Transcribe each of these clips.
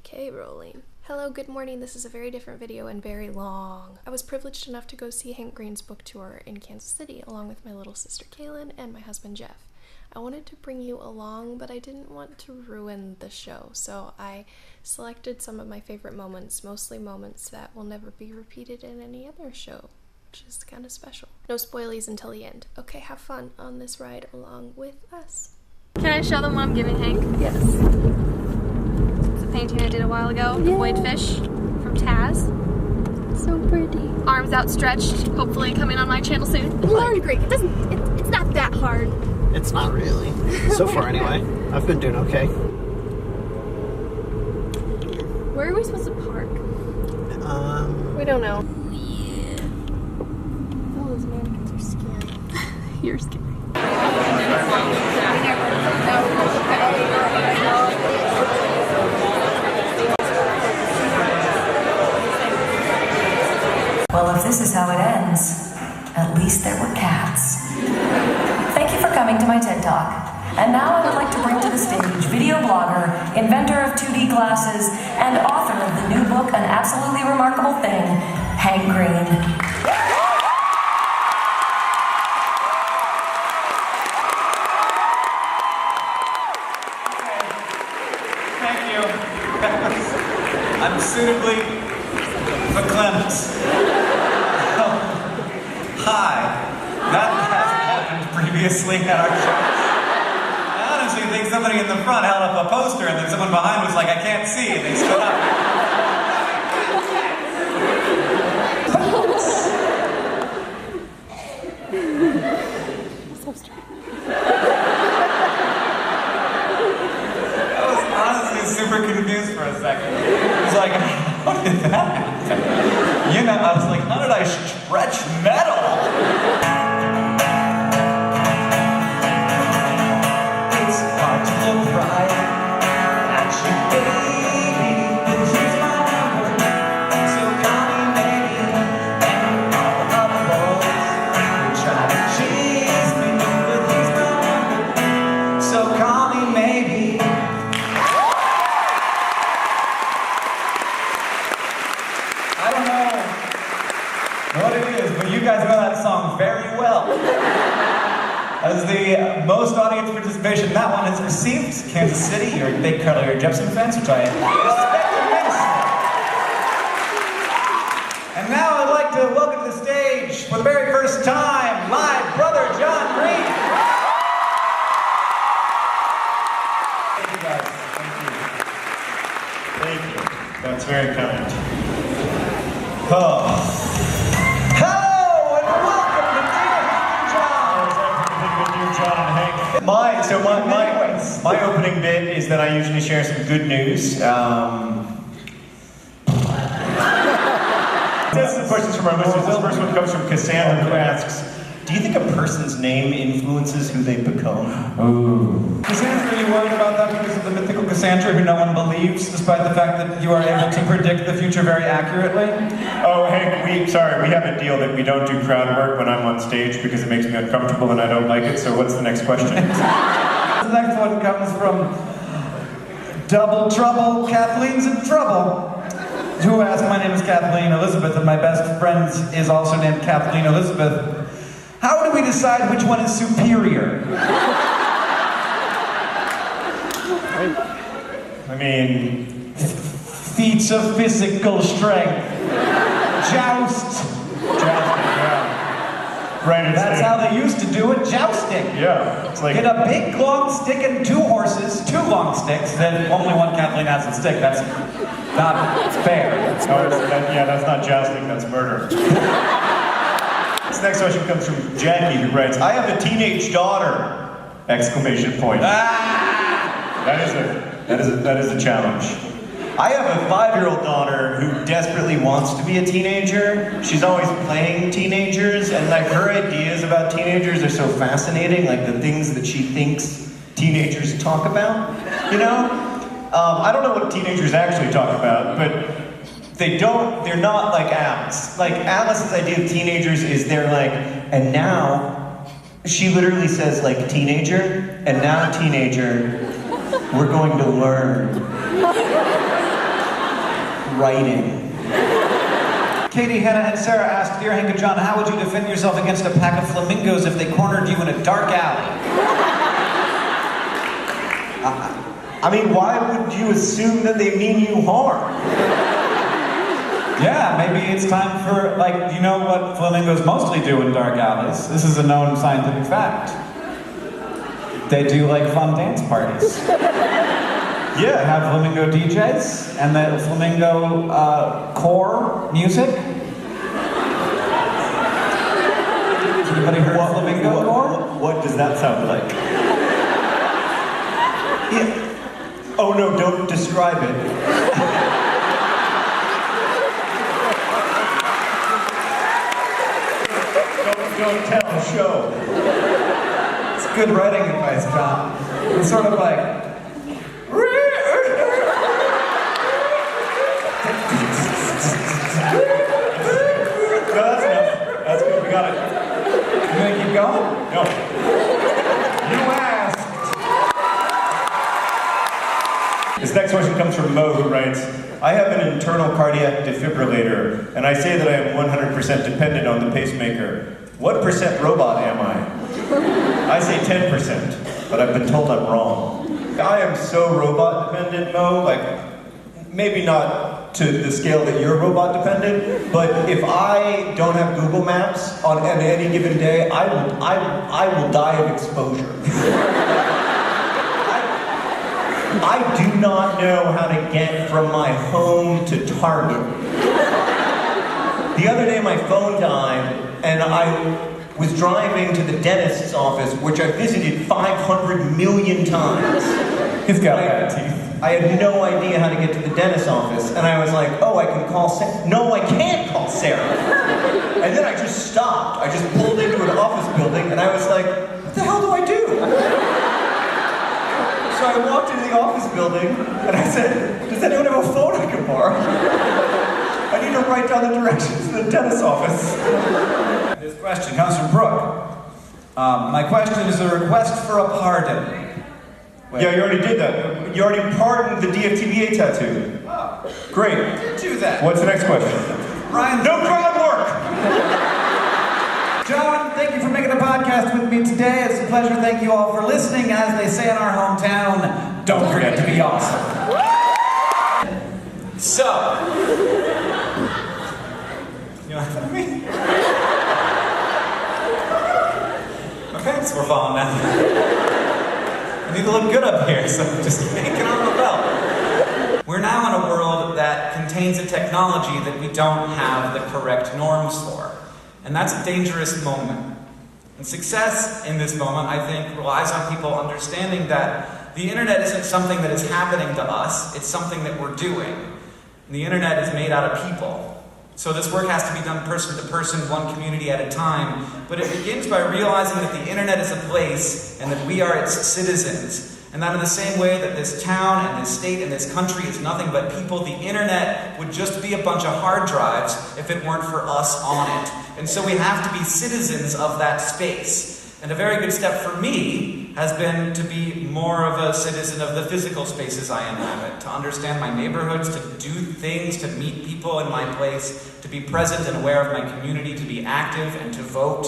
Okay, rolling. Hello, good morning. This is a very different video and very long. I was privileged enough to go see Hank Green's book tour in Kansas City along with my little sister Kaylin and my husband Jeff. I wanted to bring you along, but I didn't want to ruin the show, so I selected some of my favorite moments, mostly moments that will never be repeated in any other show, which is kind of special. No spoilies until the end. Okay, have fun on this ride along with us. Can I show them what I'm giving Hank? Yes. It's a painting I did a while ago. The void fish from Taz. So pretty. Arms outstretched, hopefully coming on my channel soon. Learn Greek. It's not that hard. It's not really. So far anyway. I've been doing okay. Where are we supposed to park? We don't know. Oh, those mannequins are scary. You're scary. Well, if this is how it ends, at least there were cats. Thank you for coming to my TED Talk. And now I would like to bring to the stage video blogger, inventor of 2D glasses, and author of the new book, An Absolutely Remarkable Thing, Hank Green. I'm suitably verklempt. Oh, hi. That hasn't happened previously at our church. I honestly think somebody in the front held up a poster and then someone behind was like, I can't see, and they stood up. So strange. I was honestly super confused for a second. I was like, how did that happen? You know, I was like, how did I stretch metal? It's hard to look right at you, baby. But here's my number, so call me maybe. And all the other boys who try to chase me, but here's my number, so call me maybe. I don't know what it is, but you guys know that song very well. As the most audience participation that one has received, Kansas City, you're a big Carly Rae Jepsen fans, which I respect immensely. And now I'd like to welcome to the stage, for the very first time, my brother John Green. Thank you guys, thank you. Thank you, that's very kind. Oh. Hello and welcome to Dear John and Hank. My opening bit is that I usually share some good news. That's some questions from our listeners. This first one comes from Cassandra, who asks, do you think a person's name influences who they become? Ooh. Cassandra, are you worried about that because of the mythical Cassandra who no one believes, despite the fact that you are able to predict the future very accurately? Oh, Hank, we have a deal that we don't do crowd work when I'm on stage because it makes me uncomfortable and I don't like it, so what's the next question? The next one comes from Double Trouble, Kathleen's in Trouble, who asked, my name is Kathleen Elizabeth and my best friend is also named Kathleen Elizabeth. How do we decide which one is superior? I mean, feats of physical strength. Joust. Jousting, yeah. Right, that's how they used to do it, jousting. Yeah, it's like... Get a big long stick and two horses, two long sticks, then only one Kathleen has a stick. That's not fair. That's not jousting, that's murder. This next question comes from Jackie, who writes, I have a teenage daughter! Exclamation point. Ah! That is a challenge. I have a 5-year-old daughter who desperately wants to be a teenager. She's always playing teenagers, and like her ideas about teenagers are so fascinating, like the things that she thinks teenagers talk about, you know? I don't know what teenagers actually talk about, but they're not like Alice. Like, Alice's idea of teenagers is they're like, and now, she literally says like teenager, and now teenager, we're going to learn. writing. Katie, Hannah, and Sarah asked, Dear Hank and John, how would you defend yourself against a pack of flamingos if they cornered you in a dark alley? I mean, why would you assume that they mean you harm? Yeah, maybe it's time for, like, you know what flamingos mostly do in dark alleys? This is a known scientific fact. They do, like, fun dance parties. Yeah, have flamingo DJs and the flamingo core music. Has anybody heard of flamingo core? What does that sound like? Yeah. Oh no, don't describe it. don't tell, show. It's good writing advice, John. It's sort of like... No, that's enough. That's good, we got it. You gonna keep going? No. You asked. This next question comes from Mo, who writes, I have an internal cardiac defibrillator, and I say that I am 100% dependent on the pacemaker. What percent robot am I? I say 10%, but I've been told I'm wrong. I am so robot dependent, Mo, like, maybe not to the scale that you're robot dependent, but if I don't have Google Maps on any given day, I will die of exposure. I do not know how to get from my home to Target. The other day my phone died, and I was driving to the dentist's office, which I visited 500 million times. He's got bad teeth. I had no idea how to get to the dentist's office, and I was like, oh, I can call Sarah. No, I can't call Sarah. And then I just stopped. I just pulled into an office building, and I was like, what the hell do I do? So I walked into the office building, and I said, does anyone have a phone I can borrow? I need to write down the directions to the dentist's office. This question comes from Brooke. My question is a request for a pardon. Wait. Yeah, you already did that. You already pardoned the DFTBA tattoo. Oh, great. I did do that. What's the next question? Ryan, no crowd work! John, thank you for making the podcast with me today. It's a pleasure. Thank you all for listening. As they say in our hometown, don't forget to be awesome. So, you laughing at me? My pants were falling down. I need to look good up here, so I'm just yanking on the belt. We're now in a world that contains a technology that we don't have the correct norms for. And that's a dangerous moment. And success in this moment, I think, relies on people understanding that the internet isn't something that is happening to us, it's something that we're doing. And the internet is made out of people. So this work has to be done person to person, one community at a time. But it begins by realizing that the internet is a place and that we are its citizens. And that in the same way that this town and this state and this country is nothing but people, the internet would just be a bunch of hard drives if it weren't for us on it. And so we have to be citizens of that space. And a very good step for me has been to be more of a citizen of the physical spaces I inhabit, to understand my neighborhoods, to do things, to meet people in my place, to be present and aware of my community, to be active and to vote,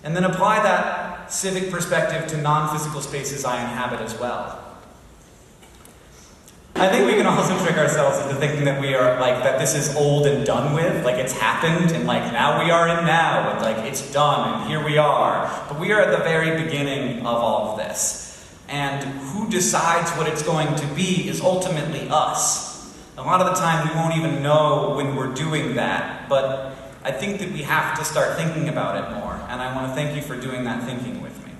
and then apply that civic perspective to non-physical spaces I inhabit as well. I think we can also trick ourselves into thinking that we are, like, that this is old and done with, like it's happened, and like now we are in now, and like it's done, and here we are. But we are at the very beginning of all of this. And who decides what it's going to be is ultimately us. A lot of the time we won't even know when we're doing that, but I think that we have to start thinking about it more, and I want to thank you for doing that thinking with me.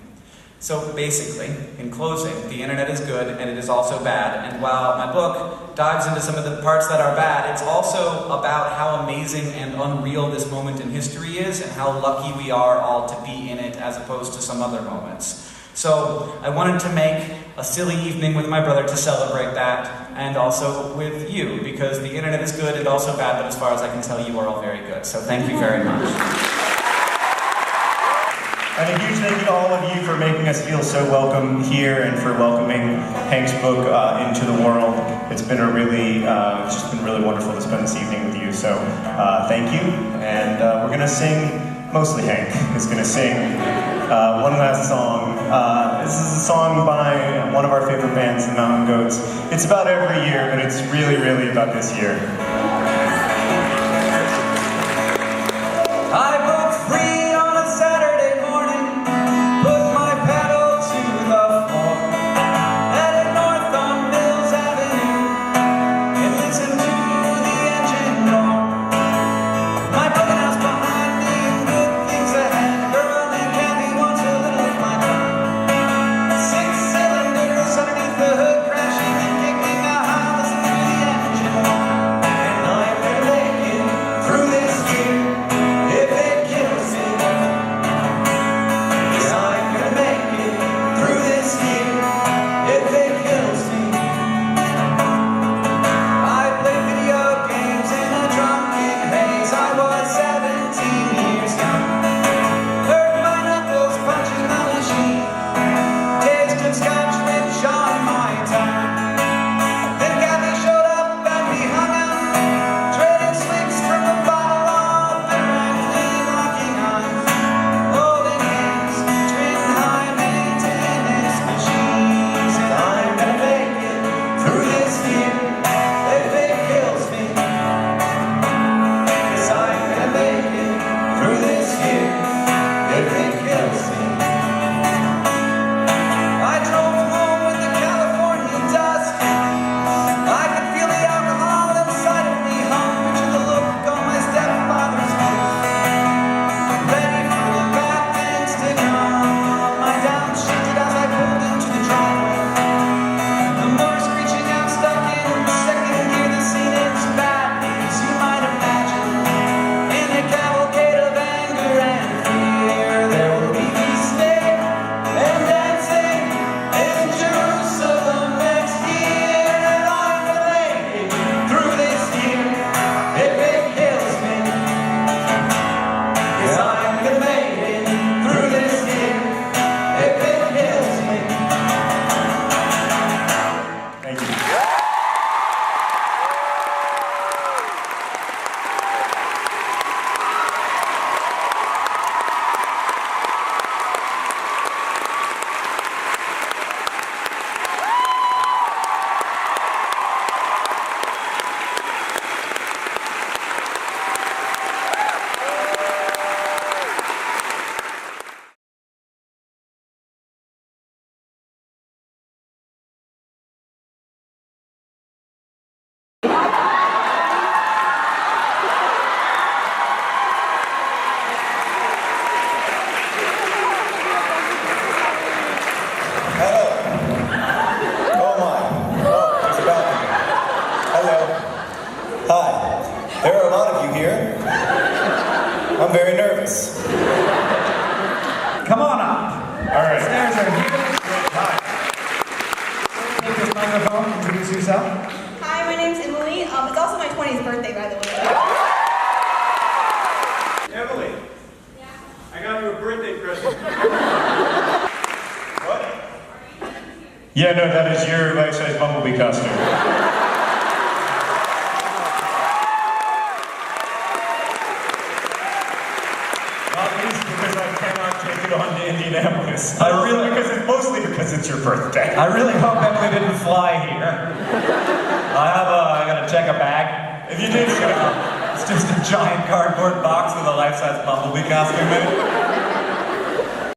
So basically, in closing, the internet is good and it is also bad, and while my book dives into some of the parts that are bad, it's also about how amazing and unreal this moment in history is and how lucky we are all to be in it as opposed to some other moments. So I wanted to make a silly evening with my brother to celebrate that, and also with you, because the internet is good and also bad, but as far as I can tell, you are all very good. So thank you very much. And a huge thank you to all of you for making us feel so welcome here and for welcoming Hank's book into the world. It's been it's just been really wonderful to spend this evening with you. So thank you. And we're gonna sing, mostly Hank is gonna sing one last song. This is a song by one of our favorite bands, the Mountain Goats. It's about every year, but it's really, really about this year. I broke free on a Saturday morning, put my pedal to the floor, headed north on Mills Avenue, and listened to the engine roar. My broken house behind me and good things ahead, girl named Kathy wants a little of my time. 6 cylinders underneath the hood crashing and kicking a high, listen to the engine roar. And I'm gonna make it through this year. If it kills me, yes, I'm gonna make it through this year. If it kills me, I played video games in a drunken haze. I was 17 years young. Hurt my knuckles punching the machine. Tasted scotch rich on my tongue. Then Kathy showed up and we hung out, trading sweets from a bottle of bitter and clean, locking eyes, holding hands, twin high maintenance machines. And I'm gonna make it through this year if it kills me. Yes, I'm gonna make it through this year if it kills me. I drove home with the California dust. I could feel the alcohol inside of me hum. Picture the look on my stepfather's face, ready for the bad things to come. My down shifted as I pulled into the driveway. The motor screeching out, stuck in second gear. The scene is bad news, you might imagine. In a cavalcade of anger and fear, there will be feasting and dancing in Jerusalem next year. And I'm gonna make it through this year if it kills me. Yes, I'm gonna make it through this year if it kills me. Thank you. Hello. Oh my. Oh, there's a balcony. Hello. Hi. There are a lot of you here. I'm very nervous. Come on up. All right. Stairs are here. Hi. Take this microphone, introduce yourself. Hi, my name's Emily. It's also my 20th birthday, by the way. Emily. I got you a birthday present. What? Yeah, no, that is your life-size Bumblebee costume. Not least because I cannot take it on to Indianapolis. Mostly because it's your birthday. I really hope Emily didn't fly here. I gotta check a bag. If you did, It's just a giant cardboard box with a life-size Bumblebee costume in it.